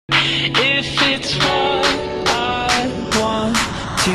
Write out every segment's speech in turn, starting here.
If it's what I want to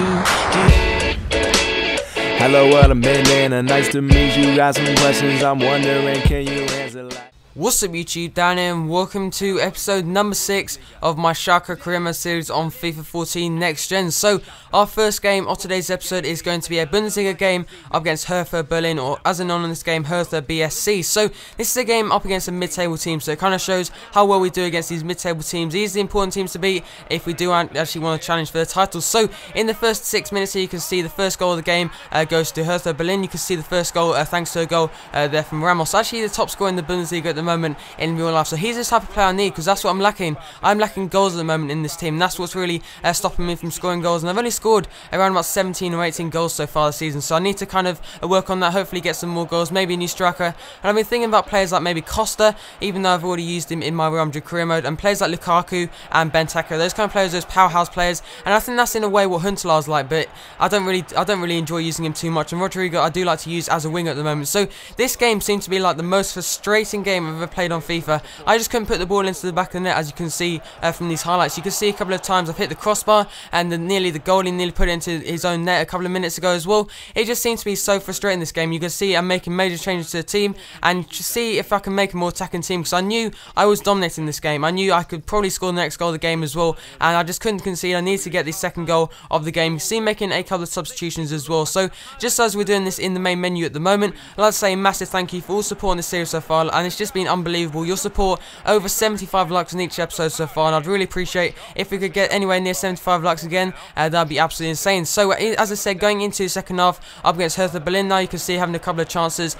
do. Hello, what I'm Bandana. Nice to meet you. Got some questions I'm wondering, can you answer like... What's up YouTube, down here, and welcome to episode number 6 of my Schalke career mode series on FIFA 14 Next Gen. So, our first game of today's episode is going to be a Bundesliga game up against Hertha Berlin, or as in on in this game, Hertha BSC. So, this is a game up against a mid-table team, so it kind of shows how well we do against these mid-table teams. These are the important teams to beat if we do actually want to challenge for the titles. So, in the first 6 minutes here, you can see the first goal of the game goes to Hertha Berlin. You can see the first goal thanks to a goal there from Ramos. Actually, the top scorer in the Bundesliga at the moment in real life, so he's the type of player I need, because that's what I'm lacking. I'm lacking goals at the moment in this team, and that's what's really stopping me from scoring goals, and I've only scored around about 17 or 18 goals so far this season, so I need to kind of work on that, hopefully get some more goals, maybe a new striker. And I've been thinking about players like maybe Costa, even though I've already used him in my Real Madrid career mode, and players like Lukaku and Benteke, those kind of players, those powerhouse players, and I think that's in a way what Huntelaar's like, but I don't really enjoy using him too much, and Rodrigo I do like to use as a winger at the moment. So this game seems to be like the most frustrating game I've ever played on FIFA. I just couldn't put the ball into the back of the net, as you can see from these highlights. You can see a couple of times I've hit the crossbar, and the goalie nearly put it into his own net a couple of minutes ago as well. It just seems to be so frustrating this game. You can see I'm making major changes to the team, and to see if I can make a more attacking team, because I knew I was dominating this game. I knew I could probably score the next goal of the game as well, and I just couldn't concede. I needed to get the second goal of the game. You see making a couple of substitutions as well. So just as we're doing this in the main menu at the moment, I'd like to say a massive thank you for all support on this series so far, and it's just been unbelievable. Your support, over 75 likes on each episode so far, and I'd really appreciate if we could get anywhere near 75 likes again. That'd be absolutely insane. So as I said, going into the second half up against Hertha Berlin, now you can see having a couple of chances.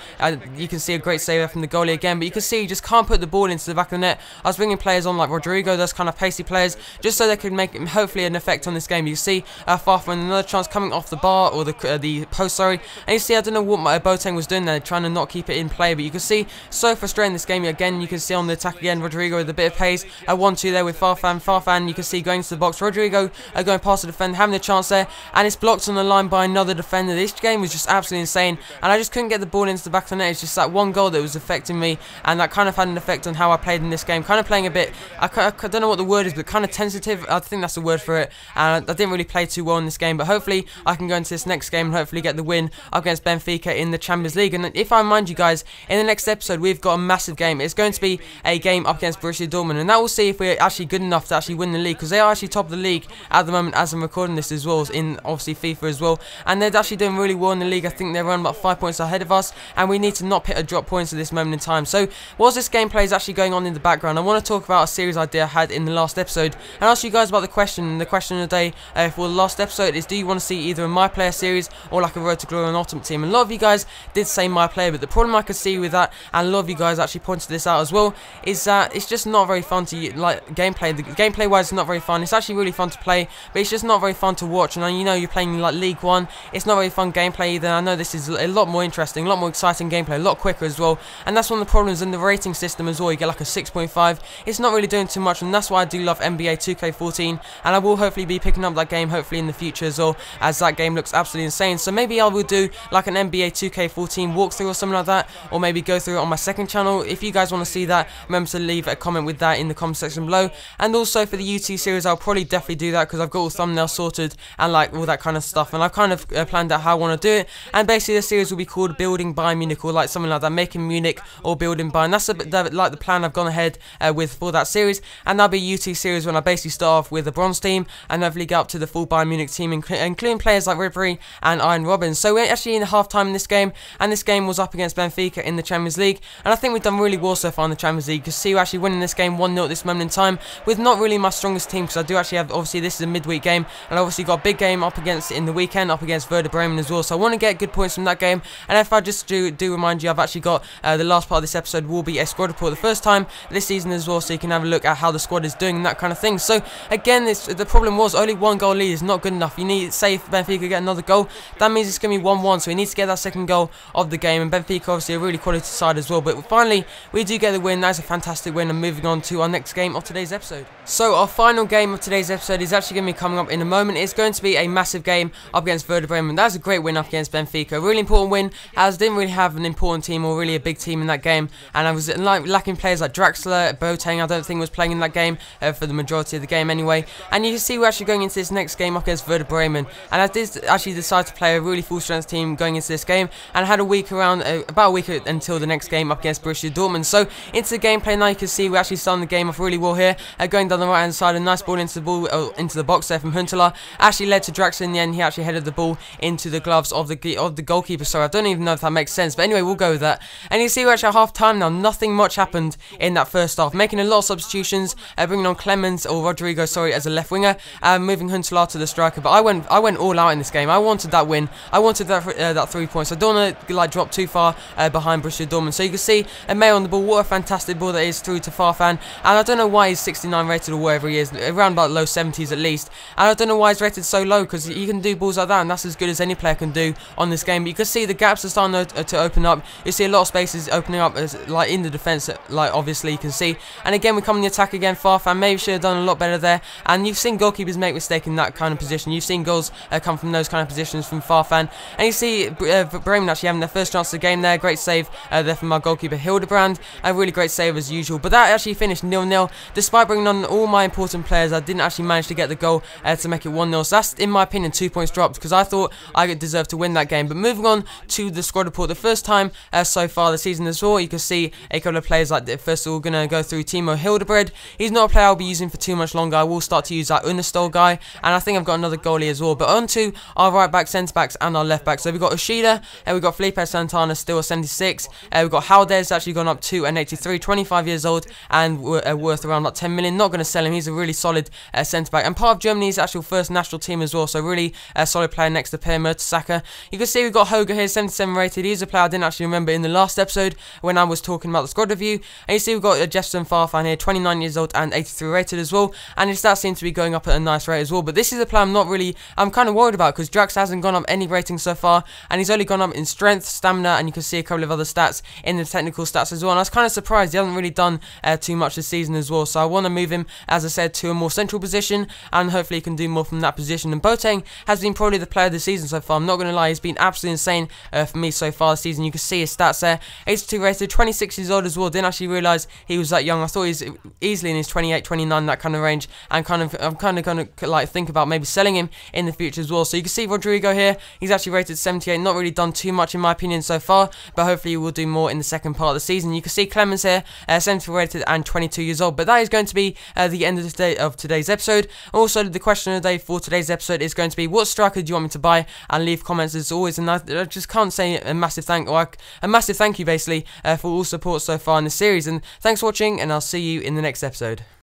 You can see a great save from the goalie again, but you can see you just can't put the ball into the back of the net. I was bringing players on like Rodrigo, those kind of pacey players, just so they could make hopefully an effect on this game. You see Fifa and another chance coming off the bar, or the post, sorry, and you see I don't know what my Boateng was doing there, trying to not keep it in play, but you can see so frustrating this game again. You can see on the attack again, Rodrigo with a bit of pace, a 1-2 there with Farfan, you can see going to the box, Rodrigo going past the defender, having a chance there, and it's blocked on the line by another defender. This game was just absolutely insane, and I just couldn't get the ball into the back of the net. It's just that one goal that was affecting me, and that kind of had an effect on how I played in this game, kind of playing a bit, I don't know what the word is, but kind of tentative, I think that's the word for it, and I didn't really play too well in this game, but hopefully I can go into this next game and hopefully get the win against Benfica in the Champions League. And if I remind you guys, in the next episode we've got a massive game. It's going to be a game up against Borussia Dortmund, and that will see if we're actually good enough to actually win the league, because they are actually top of the league at the moment as I'm recording this as well, in obviously FIFA as well, and they're actually doing really well in the league. I think they're around about 5 points ahead of us, and we need to not drop points at this moment in time. So whilst this gameplay is actually going on in the background, I want to talk about a series idea I had in the last episode, and ask you guys about the question. And the question of the day for the last episode is, do you want to see either a My Player series or like a Road to Glory and Ultimate Team? And a lot of you guys did say My Player, but the problem I could see with that, and a lot of you guys actually pointed this out as well, is that it's just not very fun to like gameplay. The gameplay wise it's not very fun. It's actually really fun to play, but it's just not very fun to watch. And you know, you're playing like League 1, it's not very fun gameplay either. I know this is a lot more interesting, a lot more exciting gameplay, a lot quicker as well, and that's one of the problems in the rating system as well. You get like a 6.5, it's not really doing too much, and that's why I do love NBA 2K14, and I will hopefully be picking up that game hopefully in the future as well, as that game looks absolutely insane. So maybe I will do like an NBA 2K14 walkthrough or something like that, or maybe go through it on my second channel. If you guys want to see that, remember to leave a comment with that in the comment section below. And also for the UT series, I'll probably definitely do that, because I've got all the thumbnails sorted and like all that kind of stuff, and I've kind of planned out how I want to do it. And basically the series will be called Building Bayern Munich, or like something like that, making Munich or building Bayern. That's a bit like the plan I've gone ahead with for that series, and that'll be a UT series when I basically start off with a bronze team and hopefully get up to the full Bayern Munich team, including players like Ribery and Iron Robin. So we're actually in half time in this game, and this game was up against Benfica in the Champions League, and I think we've done really well so far in the Champions League. You can see we're actually winning this game 1-0 at this moment in time, with not really my strongest team, because I do actually have, obviously this is a midweek game, and obviously got a big game up against in the weekend up against Werder Bremen as well, so I want to get good points from that game. And if I just do remind you, I've actually got the last part of this episode will be a squad report the first time this season as well, so you can have a look at how the squad is doing and that kind of thing. So again, the problem was only one goal lead is not good enough. You need, say if Benfica get another goal, that means it's going to be 1-1, so we need to get that second goal of the game, and Benfica obviously a really quality side as well. But finally we do get the win. That's a fantastic win, and moving on to our next game of today's episode. So our final game of today's episode is actually going to be coming up in a moment. It's going to be a massive game up against Werder Bremen. That's a great win up against Benfica. A really important win, as didn't really have an important team or really a big team in that game, and I was lacking players like Draxler, Boateng. I don't think was playing in that game for the majority of the game anyway. And you can see we're actually going into this next game up against Werder Bremen, and I did actually decide to play a really full strength team going into this game, and I had a week around about a week until the next game up against Borussia Dortmund. So into the gameplay now, you can see we're actually starting the game off really well here, going down the right hand side, a nice ball into the box there from Huntelaar, actually led to Draxler in the end. He actually headed the ball into the gloves of the goalkeeper. Sorry, I don't even know if that makes sense, but anyway, we'll go with that. And you see we're actually at half time now. Nothing much happened in that first half, making a lot of substitutions, bringing on Clemens or Rodrigo, sorry, as a left winger, moving Huntelaar to the striker. But I went all out in this game. I wanted that win. I wanted that 3 points. I don't want to drop too far behind Borussia Dortmund. So you can see Mayo on the ball. What a fantastic ball that is through to Farfan. And I don't know why he's 69 rated or whatever he is, around about low 70s at least. And I don't know why he's rated so low, because he can do balls like that, and that's as good as any player can do on this game. But you can see the gaps are starting to open up. You see a lot of spaces opening up, like in the defence, like obviously you can see. And again, we come in the attack again. Farfan maybe should have done a lot better there. And you've seen goalkeepers make mistakes in that kind of position. You've seen goals come from those kind of positions from Farfan. And you see Bremen actually having their first chance of the game there. Great save there from our goalkeeper Hildebrand. A really great save as usual. But that actually finished 0-0. Despite bringing on all my important players, I didn't actually manage to get the goal to make it 1-0. So that's, in my opinion, 2 points dropped, because I thought I deserved to win that game. But moving on to the squad report, the first time so far this season as well, you can see a couple of players like, first of all, going to go through Timo Hildebrand. He's not a player I'll be using for too much longer. I will start to use that Unestål guy, and I think I've got another goalie as well. But on to our right back, centre backs, and our left back. So we've got Ushida, and we've got Felipe Santana, still a 76. We've got Haldez, actually gone up to an 83, 25 years old, and worth around like 10 million. Not going to sell him. He's a really solid centre back, and part of Germany's actual first national team as well. So really solid player next to Per Mertesacker. You can see we've got Hoger here, 77 rated. He's a player I didn't actually remember in the last episode when I was talking about the squad review. And you see we've got Jefferson Farfan here, 29 years old and 83 rated as well. And his stats seem to be going up at a nice rate as well. But this is a player I'm kind of worried about, because Drax hasn't gone up any rating so far, and he's only gone up in strength, stamina, and you can see a couple of other stats in the technical stats as well. And I was kind of surprised he hasn't really done too much this season as well. So I want to move him, as I said, to a more central position, and hopefully he can do more from that position. And Boateng has been probably the player of the season so far. I'm not going to lie, he's been absolutely insane for me so far this season. You can see his stats there. 82 rated, 26 years old as well. Didn't actually realise he was that young. I thought he was easily in his 28, 29, that kind of range. And I'm kind of going to like think about maybe selling him in the future as well. So you can see Rodrigo here. He's actually rated 78. Not really done too much in my opinion so far, but hopefully he will do more in the second part of the season. You can see Clemens here, 74 rated and 22 years old. But that is going to be the end of today's episode. Also, the question of the day for today's episode is going to be, what striker do you want me to buy? And leave comments as always. And I just can't say a massive thank you basically for all support so far in the series. And thanks for watching, and I'll see you in the next episode.